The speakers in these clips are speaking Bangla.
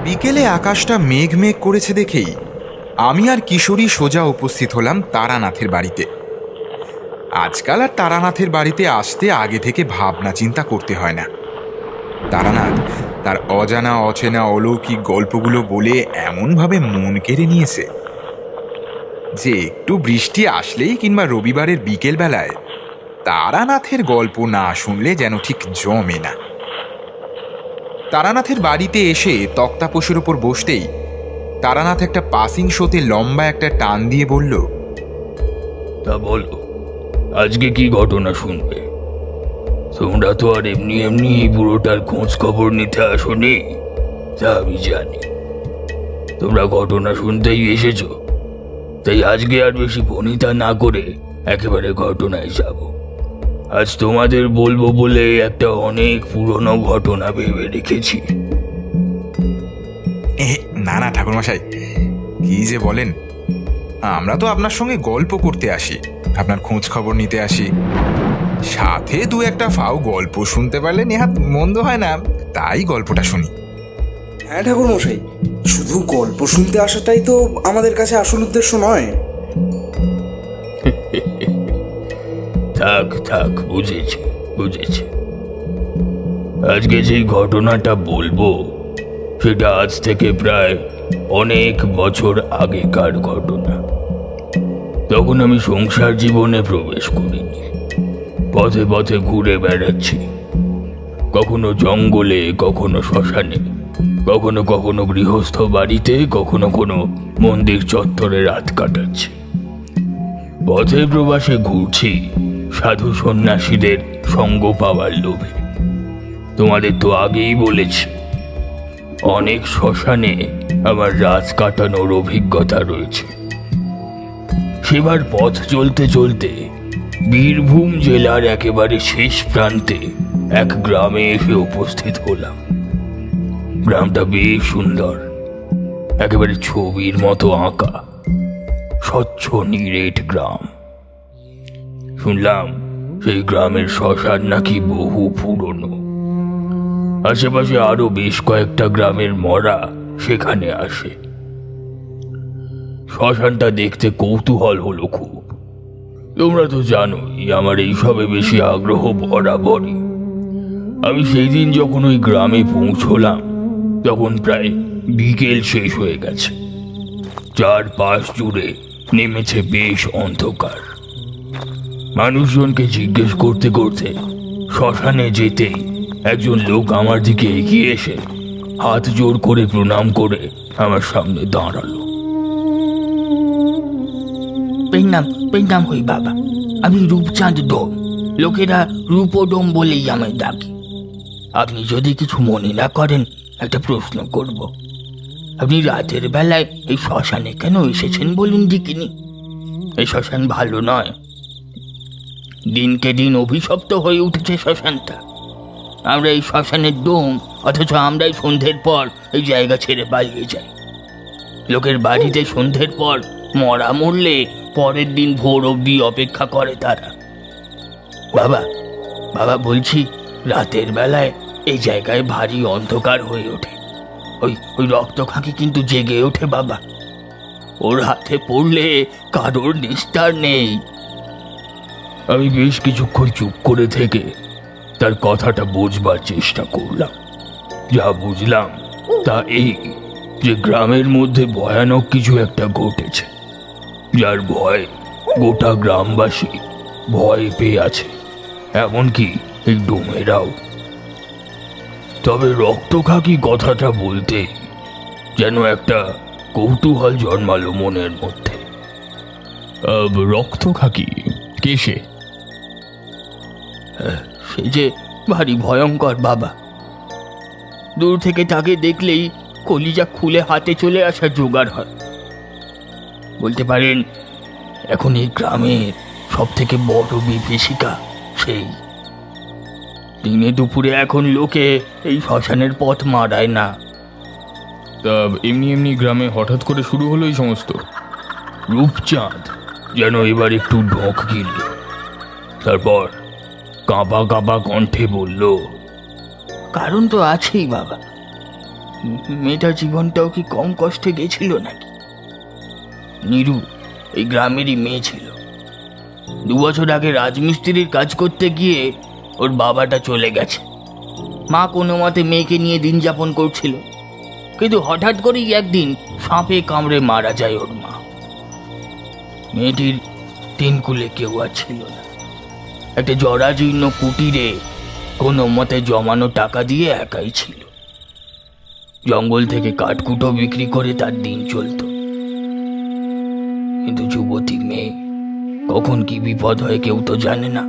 বিকেলে আকাশটা মেঘ মেঘ করেছে দেখেই আমি আর কিশোরী সোজা উপস্থিত হলাম তারানাথের বাড়িতে। আজকাল আর তারানাথের বাড়িতে আসতে আগে থেকে ভাবনা চিন্তা করতে হয় না। তারানাথ তার অজানা অচেনা অলৌকিক গল্পগুলো বলে এমনভাবে মন কেড়ে নিয়েছে যে একটু বৃষ্টি আসলেই কিংবা রবিবারের বিকেল বেলায় তারানাথের গল্প না শুনলে যেন ঠিক জমে না। তারানাথের বাড়িতে এসে তক্তাপোষের ওপর বসতেই তারানাথ একটা পাসিং শোতে লম্বা একটা টান দিয়ে বলল, তা বলো, আজকে কি ঘটনা শুনবে? তোমরা তো আর এমনি এমনি পুরোটার খোঁজ খবর নিতে আসোনি, তা আমি জানি। তোমরা ঘটনা শুনতেই এসেছো, তাই আজকে আর বেশি বনিতা না করে একেবারে ঘটনায় যাব। আজ তোমাদের বলবো বলে একটা অনেক পুরনো ঘটনা ভেবে রেখেছি। না না ঠাকুরমশাই, কি যে বলেন, আমরা তো আপনার সঙ্গে গল্প করতে আসি, আপনার খোঁজ খবর নিতে আসি, সাথে দু একটা ফাও গল্প শুনতে পারলে নেহাত মন্দ হয় না, তাই গল্পটা শুনি। হ্যাঁ ঠাকুরমশাই, শুধু গল্প শুনতে আসাটাই তো আমাদের কাছে আসল উদ্দেশ্য নয়। থাক থাক, বুঝেছি বুঝেছি। আজকে যেই ঘটনাটা বলবো সেটা আজ থেকে প্রায় অনেক বছর আগেকার ঘটনা। তখন আমি সংসার জীবনে প্রবেশ করিনি, পথে পথে ঘুরে বেড়াচ্ছি, কখনো জঙ্গলে, কখনো শ্মশানে, কখনো কখনো গৃহস্থ বাড়িতে, কখনো কোনো মন্দির চত্বরে রাত কাটাচ্ছি। পথে প্রবাসে ঘুরছি সাধু সন্ন্যাসীদের সঙ্গ পাওয়ার লোভে। তোমাদের তো আগেই বলেছি, অনেক শ্মশানে আমার রাত কাটানোর অভিজ্ঞতা রয়েছে। সেবার পথ চলতে চলতে বীরভূম জেলার একেবারে শেষ প্রান্তে এক গ্রামে এসে উপস্থিত হলাম। গ্রামটা বেশ সুন্দর, একেবারে ছবির মতো আঁকা, স্বচ্ছ নিরেট গ্রাম। শুনলাম সেই গ্রামের শ্মশান নাকি বহু পুরনো। আশেপাশে আরো বেশ কয়েকটা গ্রামের মরা সেখানে আসে। শ্মশানটা দেখতে কৌতূহল হলো খুব। তোমরা তো জানোই আমার এইসবে বেশি আগ্রহ বরাবরই। আমি সেই দিন যখন ওই গ্রামে পৌঁছলাম তখন প্রায় বিকেল শেষ হয়ে গেছে। চারপাশ জুড়ে নেমেছে বেশ অন্ধকার। মানুষজনকে জিজ্ঞেস করতে করতে শ্মশানে যেতেই একজন লোক আমার দিকে এগিয়ে এসে হাত জোর করে প্রণাম করে আমার সামনে দাঁড়ালো। প্রণাম হই বাবা, আমি রূপচাঁদ ডোম, লোকেরা রূপডোম বলেই আমায় ডাকে। আপনি যদি কিছু মনে না করেন, একটা প্রশ্ন করব। আপনি রাতের বেলায় এই শ্মশানে কেন এসেছেন বলুন দেখিনি? এই শ্মশান ভালো নয়, দিনকে দিন অভিশপ্ত হয়ে উঠেছে শ্মশানটা। আমরা এই শ্মশানের ডোম, অথচ আমরাই সন্ধ্যের পর এই জায়গা ছেড়ে পালিয়ে যাই। লোকের বাড়িতে সন্ধ্যের পর মরা মরলে পরের দিন ভোর অবধি অপেক্ষা করে তারা। বাবা বাবা বলছি, রাতের বেলায় এই জায়গায় ভারী অন্ধকার হয়ে ওঠে। ওই রক্তখাঁকি কিন্তু জেগে ওঠে বাবা, ওর হাতে পড়লে কারোর নিস্তার নেই। আমি বেশ কিছুক্ষণ চুপ করে থেকে তার কথাটা বুঝবার চেষ্টা করলাম। যা বুঝলাম তা এই যে গ্রামের মধ্যে ভয়ানক কিছু একটা ঘটেছে, যার ভয়ে গোটা গ্রামবাসী ভয় পেয়ে আছে, এমনকি এই ডোমেরাও। তবে রক্তখাকি কথাটা বলতে যেন একটা কৌতূহল জন্মালো মনের মধ্যে। রক্তখাকি কে সে? সে যে ভারী ভয়ঙ্কর বাবা, দূর থেকে তাকে দেখলেই কলিজা খুলে হাতে চলে আসা জোগাড় হয়। বলতে পারেন এখন এই গ্রামের সব থেকে বড় বিভীষিকা সেই। দিনে দুপুরে এখন লোকে এই শ্মশানের পথ মারায় না। তা এমনি এমনি গ্রামে হঠাৎ করে শুরু হলো এই সমস্ত? রূপচাঁদ যেন এবার একটু ঢোক গিলল, তারপর কাঁপা কাঁপা কণ্ঠে বলল, কারণ তো আছেই বাবা। মেয়েটার জীবনটাও কি কম কষ্টে গেছিল নাকি? নীরু এই গ্রামেরই মেয়ে ছিল। 2 বছর আগে রাজমিস্ত্রির কাজ করতে গিয়ে ওর বাবাটা চলে গেছে। মা কোনো মতে মেয়েকে নিয়ে দিন যাপন করছিল, কিন্তু হঠাৎ করেই একদিন সাপে কামড়ে মারা যায় ওর মা। মেয়েটির 3 কুলে কেউ আর ছিল না। একটা জরাজীর্ণ কুটিরে কোনো মতে জমানো টাকা দিয়ে একাই ছিল। জঙ্গল থেকে কাঠকুটো বিক্রি করে তার দিন চলত। কিন্তু যুবতী মেয়ে, কখন কি বিপদ হয় কেউ তো জানে না।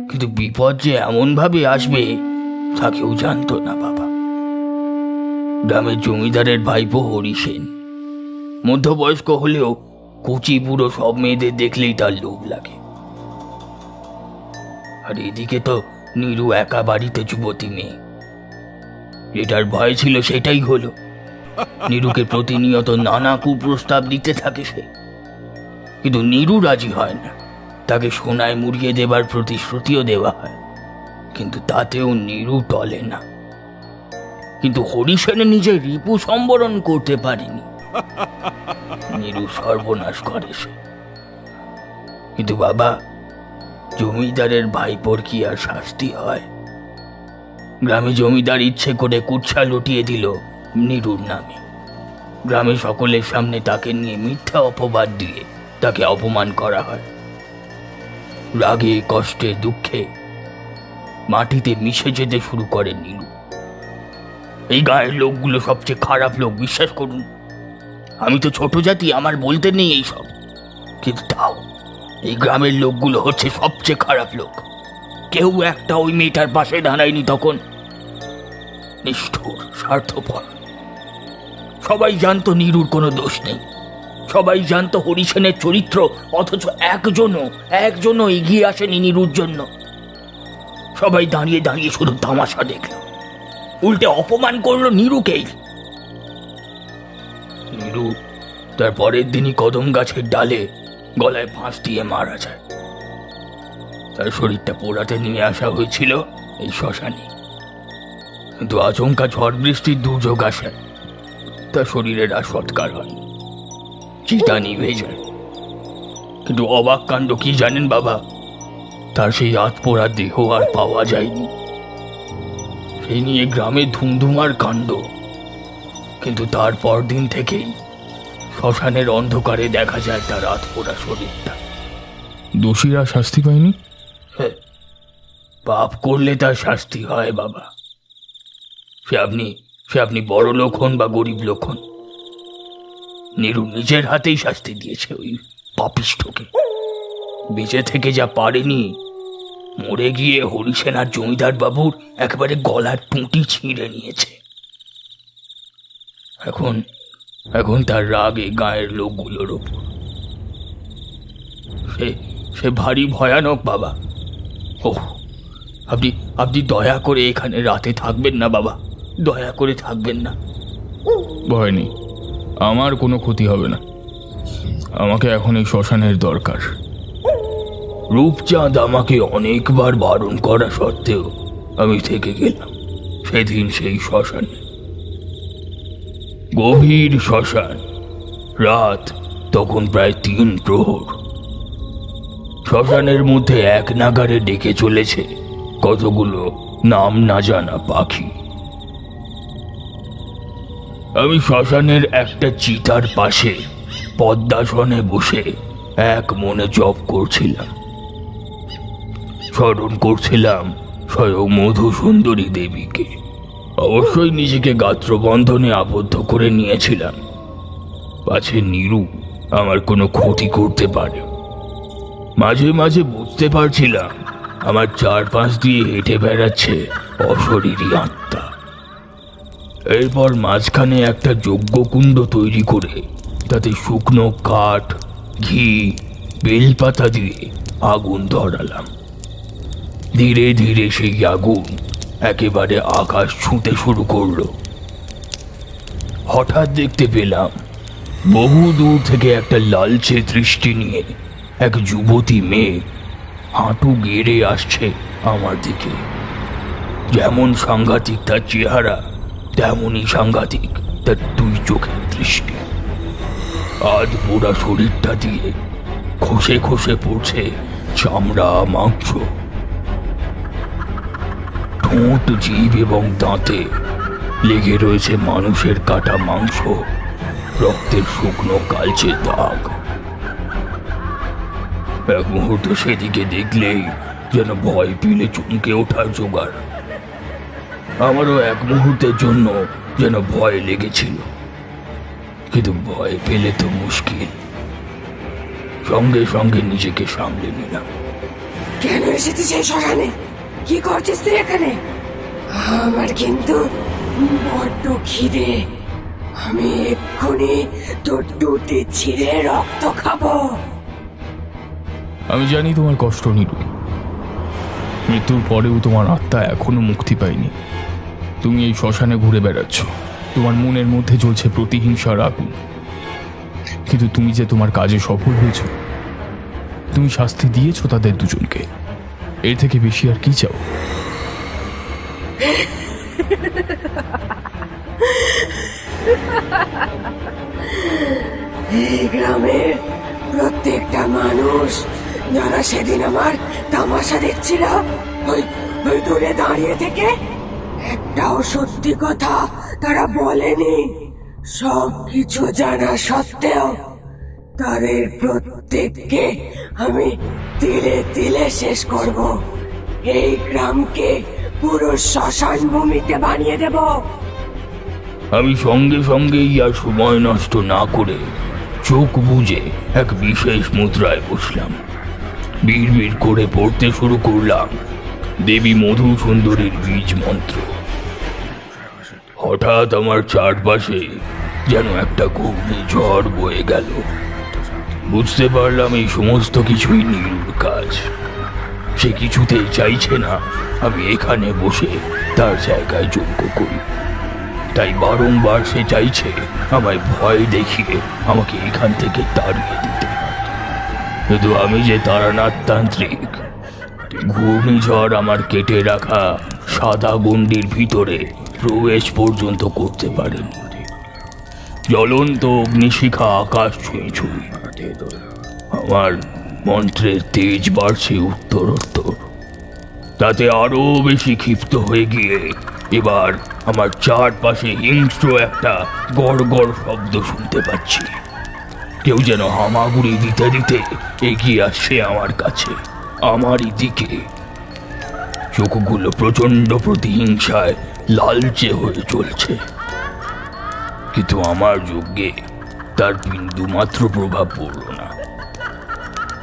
কিন্তু বিপদ যে এমন ভাবে আসবে তা কেউ জানতো না বাবা। গ্রামের জমিদারের ভাইপো হরি সেন মধ্যবয়স্ক হলেও কুচি বুড়ো সব মেয়েদের দেখলেই তার লোভ লাগে। আর এদিকে তো নীরু একা বাড়িতে যুবতী মেয়ে। যেটার ভয় ছিল সেটাই হলো। নীরুকে প্রতিনিয়ত নানা কুপ্রস্তাব দিতে থাকে সে, কিন্তু নীরু রাজি হয় না। তাকে সোনায় মুড়িয়ে দেবার প্রতিশ্রুতিও দেওয়া হয়, কিন্তু তাতেও নীরু টলে না। কিন্তু হরিসেনে নিজে রিপু সম্বরণ করতে পারেনি। নীরু সর্বনাশ করে সে। কিন্তু বাবা, জমিদারের ভাইপোর কি আর শাস্তি হয়? গ্রামে জমিদার ইচ্ছে করে কুৎসা লুটিয়ে দিল নীরুর নামে। গ্রামে সকলের সামনে তাকে নিয়ে মিথ্যা অপবাদ দিয়ে তাকে অপমান করা হয়। রাগে কষ্টে দুঃখে মাটিতে মিশে যেতে শুরু করে নীলু। এই গায়ের লোকগুলো সবচেয়ে খারাপ লোক, বিশ্বাস করুন। আমি তো ছোট জাতি, আমার বলতে নেই এইসব, কিন্তু তাও এই গ্রামের লোকগুলো হচ্ছে সবচেয়ে খারাপ লোক। কেউ একটা ওই মেয়েটার পাশে দাঁড়ায়নি তখন। নিষ্ঠুর, স্বার্থপর। সবাই জানতো নীরুর কোনো দোষ নেই। সবাই জানতো হরিসেনের চরিত্র, অথচ একজনও এগিয়ে আসেনি নীরুর জন্য। সবাই দাঁড়িয়ে দাঁড়িয়ে শুধু তামাশা দেখল, উল্টে অপমান করলো নীরুকেই। নীরু তার পরের দিনই কদম গাছের ডালে গলায় ফাঁস দিয়ে মারা যায়। তার শরীরটা পোড়াতে নিয়ে আসা হয়েছিল এই শ্মশানে, কিন্তু আচমকা ঝড় বৃষ্টির দুর্যোগ আসে, তার শরীরের আর সৎকার হয়নি। চিতা নিভে যায়। কিন্তু অবাক কাণ্ড কি জানেন বাবা, তার সেই আতপোড়া দেহ আর পাওয়া যায়নি। সেই নিয়ে গ্রামে ধুমধুমার কাণ্ড। কিন্তু তার পরদিন থেকেই শ্মশানের অন্ধকারে দেখা যায় তার আতপোড়া শরীরটা। দোষীরা শাস্তি পায়নি? পাপ করলে তার শাস্তি হয় বাবা। সে আপনি বড় লোক হন বা গরিব লোক হন। নীরু নিজের হাতেই শাস্তি দিয়েছে ওই পাপিষ্ঠকে। বেঁচে থেকে যা পারেনি, মরে গিয়ে হরিসেন আর জমিদার বাবুর একেবারে গলার টুঁটি ছিঁড়ে নিয়েছে। এখন তার রাগে গায়ের লোকগুলোর ওপর। সে ভারী ভয়ানক বাবা। ওহ, আপনি দয়া করে এখানে রাতে থাকবেন না বাবা, দয়া করে থাকবেন না। ভয় নেই, আমার কোনো ক্ষতি হবে না। আমাকে এখন এই শ্মশানের দরকার। রূপচাঁদ আমাকে অনেকবার বারণ করা সত্ত্বেও আমি থেকে গেলাম সেদিন সেই শ্মশানে। গভীর শ্মশান, রাত তখন প্রায় 3 প্রহর। শ্মশানের মধ্যে এক নাগারে ডেকে চলেছে কতগুলো নাম না জানা পাখি। আমি শ্মশানের একটা চিতার পাশে পদ্মাসনে বসে এক মনে জপ করছিলাম। স্মরণ করছিলাম স্বয়ং মধুসুন্দরী দেবীকে। অবশ্যই নিজেকে গাত্রবন্ধনে আবদ্ধ করে নিয়েছিলাম, পাছে নীরু আমার কোনো ক্ষতি করতে পারে। মাঝে মাঝে বুঝতে পারছিলাম আমার চারপাশ দিয়ে হেঁটে বেড়াচ্ছে অশরীরী আত্মা। এরপর মাঝখানে একটা যজ্ঞকুণ্ড তৈরি করে তাতে শুকনো কাঠ, ঘি, বেলপাতা দিয়ে আগুন ধরালাম। ধীরে ধীরে সেই আগুন একেবারে আকাশ ছুঁতে শুরু করলো। হঠাৎ দেখতে পেলাম বহু দূর থেকে একটা লালচে দৃষ্টি নিয়ে এক যুবতী মেয়ে হাঁটু গেড়ে আসছে আমার দিকে। যেমন সাংঘাতিক তার চেহারা, তেমনই সাংঘাতিক তার দুই চোখের দৃষ্টি। আধ পোড়া শরীরটা দিয়ে খসে খসে পড়ছে চামড়া, মাংস। ঠোঁট, জিভ এবং দাঁতে লেগে রয়েছে মানুষের কাটা মাংস, রক্তের শুকনো কালচে দাগ। এক মুহূর্ত সেদিকে দেখলেই যেন ভয় পেলে চমকে ওঠার জোগাড়। আমারও এক মুহূর্তের জন্য যেন ভয় লেগেছিল, কিন্তু ভয় পেলে তো মুশকিল। সঙ্গে সঙ্গে নিজেকে সামলে নিলাম। কেন এসেছিস এই শ্মশানে? কি করছিস তুই এখানে? আমার কিন্তু বড্ড খিদে। আমি এক্ষুনি তোর দুটি ছিঁড়ে রক্ত খাবো। আমি জানি তোমার কষ্ট, নীরু। মৃত্যুর পরেও তোমার আত্মা এখনো মুক্তি পায়নি। তুমি এই শ্মশানে ঘুরে বেড়াচ্ছ, তোমার মনের মধ্যে জ্বলছে প্রতিহিংসার আগুন। কিন্তু তুমি যে তোমার কাজে সফল হয়েছ, তুমি শাস্তি দিয়েছ তাদের দুজনকে। এর থেকে বেশি আর কি চাও? এই গ্রামের প্রত্যেকটা মানুষ যারা সেদিন আমার তামাশা দেখছিল, ওই ওই দূরে দাঁড়িয়ে থেকে একটাও সত্যি কথা তারা বলেনি। সব কিছু জানা সত্ত্বেও তাদের প্রত্যেককে আমি তিলে তিলে শেষ করব। এই গ্রামকে পুরো শ্মশান ভূমিতে বানিয়ে দেব। আমি সঙ্গে সঙ্গেই আর সময় নষ্ট না করে চোখ বুজে এক বিশেষ মুদ্রায় বসলাম। বিড় করে পড়তে শুরু করলাম দেবী মধু সুন্দরীর বীজ মন্ত্র। হঠাৎ আমার চারপাশে যেন একটা ঘূর্ণিঝড় বয়ে গেল। বুঝতে পারলাম এই সমস্ত কিছুই নীলুর কাজ। সে কিছুতেই চাইছে না আমি এখানে বসে তার জায়গায় যজ্ঞ করি। তাই বারংবার সে চাইছে আমায় ভয় দেখিয়ে আমাকে এখান থেকে তাড়িয়ে দিতে। কিন্তু আমি যে তারানাথ তান্ত্রিক, ঘূর্ণিঝড় আমার কেটে রাখা সাদা গণ্ডির ভিতরে প্রবেশ পর্যন্ত করতে পারেনি। জ্বলন্ত অগ্নিশিখা আকাশ ছুঁই ছুঁই। আমার মন্ত্রের তেজ বাড়ছে উত্তরোত্তর। তাতে আরো বেশি ক্ষিপ্ত হয়ে গিয়ে এবার আমার চারপাশে হিংস্র একটা গড় গড় শব্দ শুনতে পাচ্ছি। কেউ যেন হামাগুড়ি দিতে দিতে এগিয়ে আসছে আমার কাছে, আমারই দিকে। চোখগুলো প্রচন্ড প্রতিহিংসায় লালচে হয়ে চলছে, কিন্তু আমার যজ্ঞে তার বিন্দু মাত্র প্রভাব পড়ল না।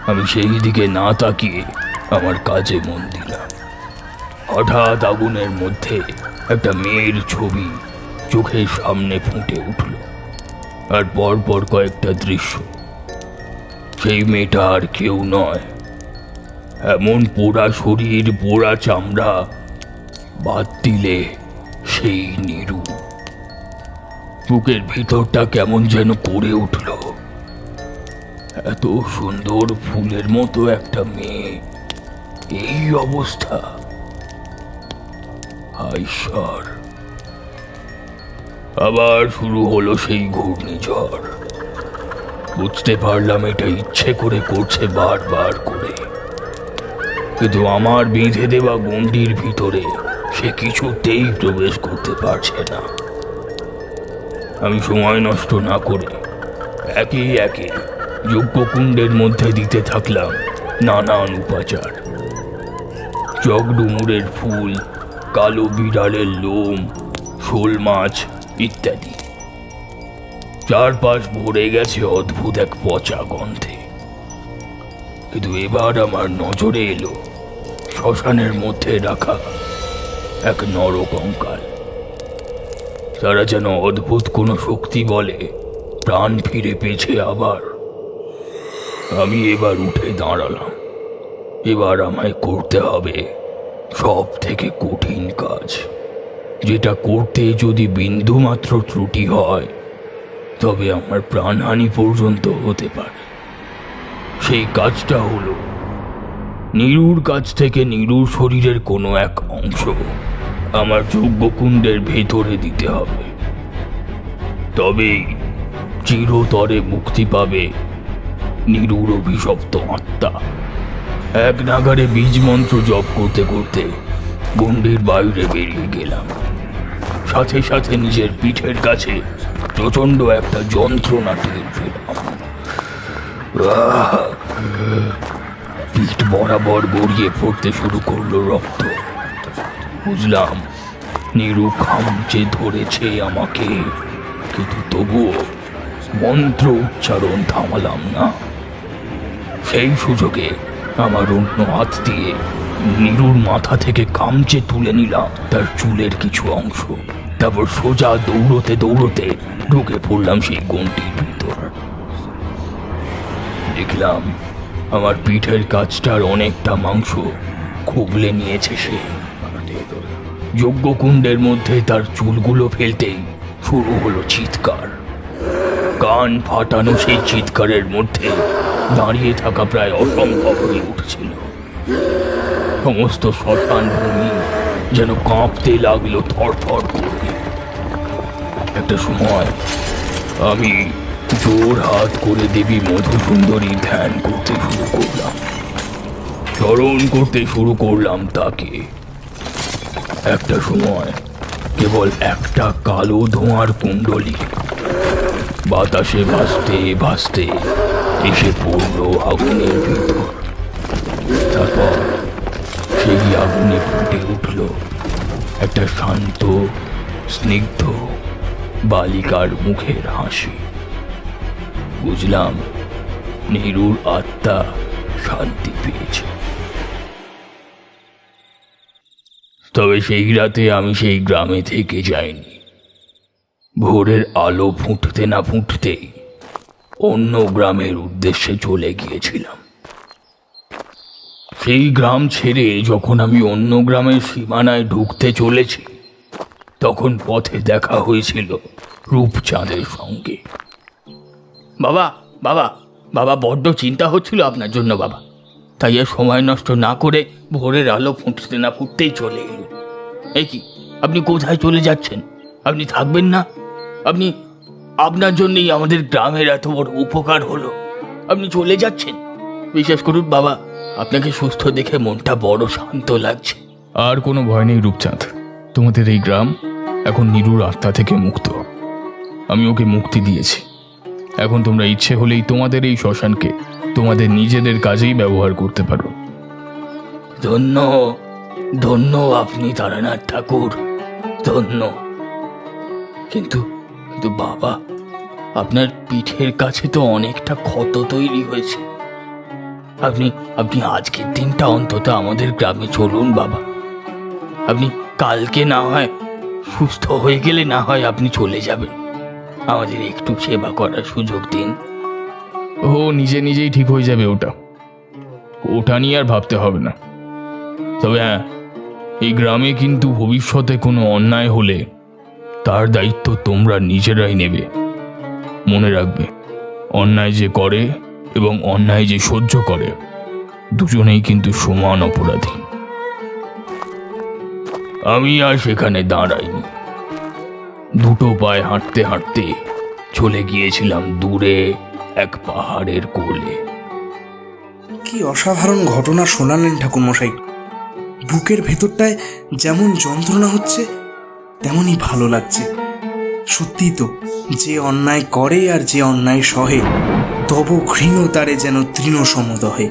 আমি সেই দিকে না তাকিয়ে আমার কাজে মন দিলাম। হঠাৎ আগুনের মধ্যে একটা মেয়ের ছবি চোখের সামনে ফুটে উঠল, আর পরপর কয়েকটা দৃশ্য। সেই মেয়েটা আর কেউ নয়, এমন পোড়া শরীর, পোড়া চামড়া, বাদ দিলে সেই নীরু। বুকের ভিতরটা কেমন যেন করে উঠল। এত সুন্দর ফুলের মতো একটা মেয়ে, এই অবস্থা! হায় ঈশ্বর! আবার শুরু হলো সেই ঘূর্ণিঝড়। বুঝতে পারলাম এটা ইচ্ছে করে করছে বারবার করে, কিন্তু আমার বেঁধে দেওয়া গণ্ডির ভিতরে সে কিছুতেই প্রবেশ করতে পারছে না। আমি সময় নষ্ট না করে একে একে যজ্ঞকুণ্ডের মধ্যে দিতে থাকলাম নানান উপাচার। জগডুমুরের ফুল, কালো বিড়ালের লোম, শোল মাছ ইত্যাদি। চারপাশ ভরে গেছে অদ্ভুত এক পচা গন্ধে। কিন্তু এবার আমার নজরে এলো শ্মশানের মধ্যে রাখা এক নরকঙ্কাল। তারা যেন অদ্ভুত কোনো শক্তি বলে প্রাণ ফিরে পেয়েছে আবার। আমি এবার উঠে দাঁড়ালাম। এবার আমায় করতে হবে সব থেকে কঠিন কাজ, যেটা করতে যদি বিন্দুমাত্র ত্রুটি হয় তবে আমার প্রাণহানি পর্যন্ত হতে পারে। সেই কাজটা হলো নীরুর কাছ থেকে নীরুর শরীরের কোনো এক অংশ আমার যজ্ঞকুণ্ডের ভেতরে দিতে হবে, তবেই চিরতরে মুক্তি পাবে নিরুর অভিশপ্ত আত্মা। এক নাগারে বীজ মন্ত্র জপ করতে করতে গণ্ডির বাইরে বেরিয়ে গেলাম। সাথে সাথে নিজের পিঠের কাছে প্রচন্ড একটা যন্ত্রণা টের পেলাম। পিঠ বরাবর গড়িয়ে পড়তে শুরু করলো রক্ত। বুঝলাম নিরু খামচে ধরেছে আমাকে, কিন্তু তবুও মন্ত্র উচ্চারণ থামালাম না। সেই সুযোগে আমার অন্য হাত দিয়ে নিরুর মাথা থেকে খামচে তুলে নিলাম তার চুলের কিছু অংশ। তারপর সোজা দৌড়তে দৌড়তে ঢুকে পড়লাম সেই গণ্ডির ভিতর। দেখলাম আমার পিঠের কাছটার অনেকটা মাংস খুবলে নিয়েছে সে। যজ্ঞকুণ্ডের মধ্যে তার চুলগুলো ফেলতেই শুরু হলো চিৎকার। কান ফাটানো সেই চিৎকারের মধ্যে দাঁড়িয়ে থাকা প্রায় অসম্ভব হয়ে উঠছিল। সমস্ত শ্মশান ভূমি যেন কাঁপতে লাগলো থরথর করে। একটা সময় আমি জোর হাত করে দেবী মধুসুন্দরী ধ্যান করতে শুরু করলাম, স্মরণ করতে শুরু করলাম তাকে। একটা সময় কেবল একটা কালো ধোঁয়ার কুণ্ডলী বাতাসে ভাসতে ভাসতে এসে পড়লো আগুনের ভিতর। তারপর সেই আগুনে ফুটে উঠল একটা শান্ত স্নিগ্ধ বালিকার মুখের হাসি। বুঝলাম নিরুর আত্মা শান্তি পেয়েছে। তবে সেই রাতে আমি সেই গ্রামে থেকে যাইনি। ভোরের আলো ফুটতে না ফুটতেই অন্য গ্রামের উদ্দেশ্যে চলে গিয়েছিলাম। সেই গ্রাম ছেড়ে যখন আমি অন্য গ্রামের সীমানায় ঢুকতে চলেছি, তখন পথে দেখা হয়েছিল রূপচাঁদের সঙ্গে। বাবা বাবা বাবা বড্ড চিন্তা হচ্ছিল আপনার জন্য বাবা, তাই আর সময় নষ্ট না করে ভোরের আলো ফুটতে না ফুটতেই চলে এলো। এই কি, আপনি কোথায় চলে যাচ্ছেন? আপনি থাকবেন না? আপনি, আপনার জন্যই আমাদের গ্রামের এত বড় উপকার হলো, আপনি চলে যাচ্ছেন? বিশ্বাস করুন বাবা, আপনাকে সুস্থ দেখে মনটা বড় শান্ত লাগছে। আর কোনো ভয় নেই রূপচাঁদ, তোমাদের এই গ্রাম এখন নিরুর আত্মা থেকে মুক্ত। আমি ওকে মুক্তি দিয়েছি। এখন তোমরা ইচ্ছে হলেই তোমাদের এই শ্মশানকে তোমাদের নিজেদের কাজেই ব্যবহার করতে পারো। ধন্য ধন্য আপনি তারানাথ ঠাকুর, ধন্য। কিন্তু কিন্তু বাবা, আপনার পিঠের কাছে তো অনেকটা ক্ষত তৈরি হয়েছে। আপনি আপনি আজকের দিনটা অন্তত আমাদের গ্রামে চলুন বাবা। আপনি কালকে না হয় সুস্থ হয়ে গেলে না হয় আপনি চলে যাবেন। আমাদের একটু সেবা করার সুযোগ দিন। ও নিজে নিজেই ঠিক হয়ে যাবে, ওটা নিয়ে আর ভাবতে হবে না। তবে হ্যাঁ, এই গ্রামে কিন্তু ভবিষ্যতে কোনো অন্যায় হলে তার দায়িত্ব তোমরা নিজেরাই নেবে। মনে রাখবে, অন্যায় যে করে এবং অন্যায় যে সহ্য করে, দুজনেই কিন্তু সমান অপরাধী। আমি আর সেখানে দাঁড়াইনি। দুটো পায়ে হাঁটতে হাঁটতে চলে গিয়েছিলাম দূরে এক পাহাড়ের কোলে। কি অসাধারণ ঘটনা শোনালেন ঠাকুরমশাই। বুকের ভেতরটায় যেমন যন্ত্রণা হচ্ছে তেমনই ভালো লাগছে। সত্যি তো, যে অন্যায় করে আর যে অন্যায় সহে, তব ঘৃণ তারে যেন তৃণ সমদহে।